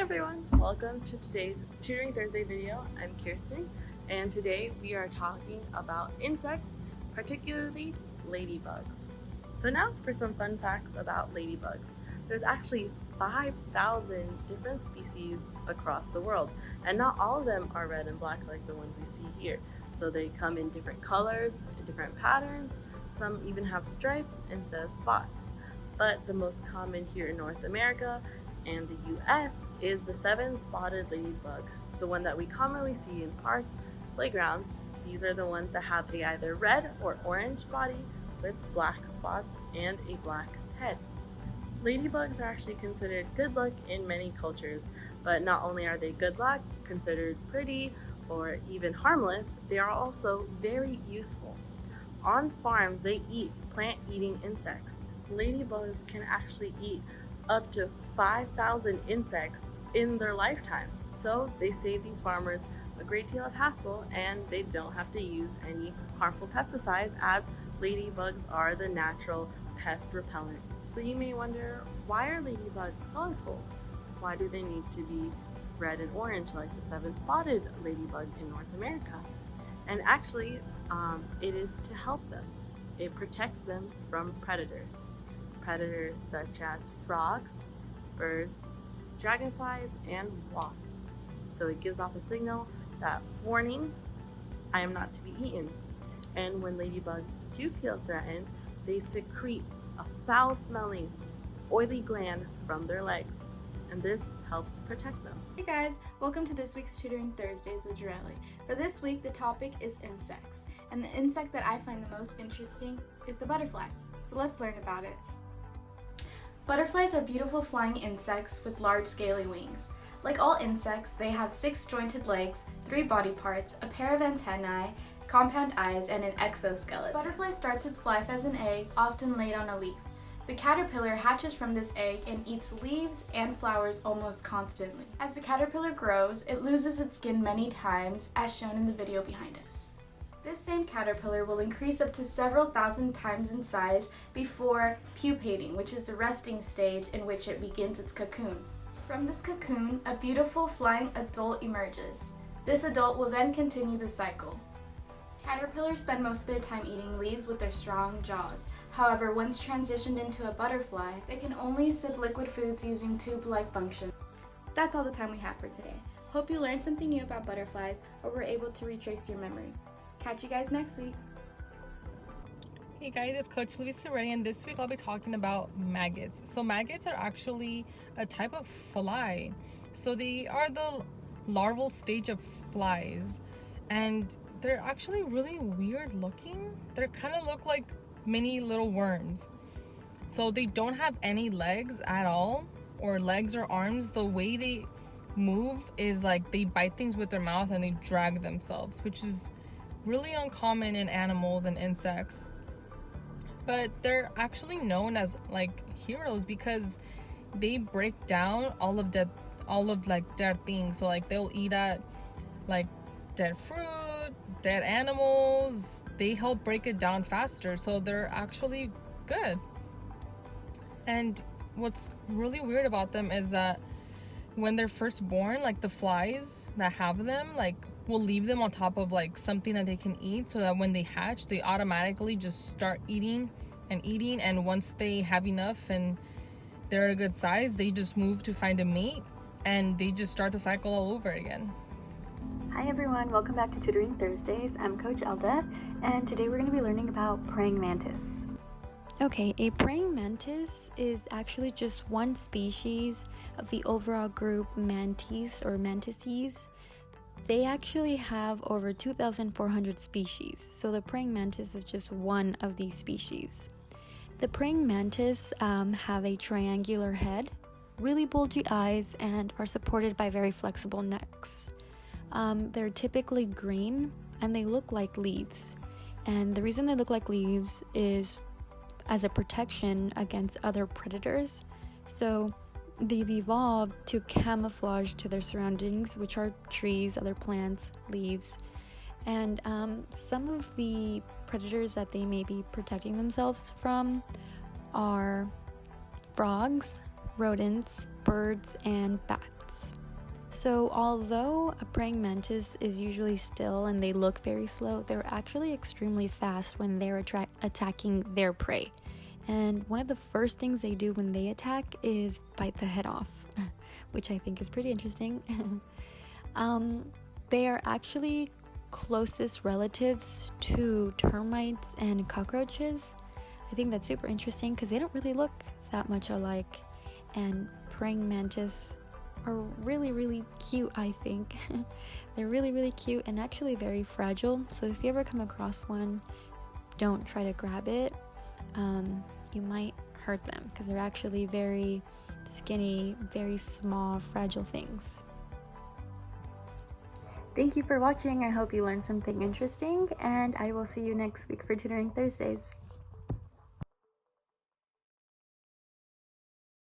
everyone, welcome to today's Tutoring Thursday video. I'm Kirsten, and today we are talking about insects, particularly ladybugs. So now for some fun facts about ladybugs. There's actually 5,000 different species across the world, and not all of them are red and black like the ones we see here. So they come in different colors, different patterns, some even have stripes instead of spots. But the most common here in North America and the US is the 7-spotted ladybug, the one that we commonly see in parks, playgrounds. These are the ones that have a either red or orange body with black spots and a black head. Ladybugs are actually considered good luck in many cultures, but not only are they good luck, considered pretty, or even harmless, they are also very useful. On farms, they eat plant-eating insects. Ladybugs can actually eat up to 5,000 insects in their lifetime. So they save these farmers a great deal of hassle, and they don't have to use any harmful pesticides, as ladybugs are the natural pest repellent. So you may wonder, why are ladybugs colorful? Why do they need to be red and orange like the 7-spotted ladybug in North America? And actually, it is to help them. It protects them from predators. Predators such as frogs, birds, dragonflies, and wasps. So it gives off a signal that, warning, I am not to be eaten. And when ladybugs do feel threatened, they secrete a foul-smelling, oily gland from their legs, and this helps protect them. Hey guys, welcome to this week's Tutoring Thursdays with Jareli. For this week, the topic is insects, and the insect that I find the most interesting is the butterfly. So let's learn about it. Butterflies are beautiful flying insects with large scaly wings. Like all insects, they have 6 jointed legs, 3 body parts, a pair of antennae, compound eyes, and an exoskeleton. The butterfly starts its life as an egg, often laid on a leaf. The caterpillar hatches from this egg and eats leaves and flowers almost constantly. As the caterpillar grows, it loses its skin many times, as shown in the video behind us. This same caterpillar will increase up to several thousand times in size before pupating, which is the resting stage in which it begins its cocoon. From this cocoon, a beautiful flying adult emerges. This adult will then continue the cycle. Caterpillars spend most of their time eating leaves with their strong jaws. However, once transitioned into a butterfly, they can only sip liquid foods using tube-like function. That's all the time we have for today. Hope you learned something new about butterflies or were able to retrace your memory. Catch you guys next week. Hey guys, it's Coach Luisa Ray, and this week I'll be talking about maggots. So maggots are actually a type of fly. So they are the larval stage of flies, and they're actually really weird looking. They kind of look like mini little worms. So they don't have any legs at all, or legs or arms. The way they move is like they bite things with their mouth and they drag themselves, which is really uncommon in animals and insects. But they're actually known as like heroes because they break down all of dead things. So like they'll eat at like dead fruit, dead animals. They help break it down faster, so they're actually good. And what's really weird about them is that when they're first born, like the flies that have them, like will leave them on top of like something that they can eat, so that when they hatch, they automatically just start eating, and once they have enough and they're a good size, they just move to find a mate, and they just start the cycle all over again. Hi everyone, welcome back to Tutoring Thursdays. I'm Coach Elda, and today we're going to be learning about praying mantis. Okay, a praying mantis is actually just one species of the overall group Mantis or mantises. They actually have over 2,400 species, so the praying mantis is just one of these species. The praying mantis have a triangular head, really bulgy eyes, and are supported by very flexible necks. They're typically green and they look like leaves. And the reason they look like leaves is as a protection against other predators. So they've evolved to camouflage to their surroundings, which are trees, other plants, leaves. And some of the predators that they may be protecting themselves from are frogs, rodents, birds, and bats. So although a praying mantis is usually still and they look very slow, they're actually extremely fast when they're attacking their prey. And one of the first things they do when they attack is bite the head off, which I think is pretty interesting. They are actually closest relatives to termites and cockroaches. I think that's super interesting because they don't really look that much alike, and praying mantis are really cute. I think they're really cute and actually very fragile, so if you ever come across one, don't try to grab it. You might hurt them because they're actually very skinny, very small, fragile things. Thank you for watching. I hope you learned something interesting, and I will see you next week for Tutoring Thursdays.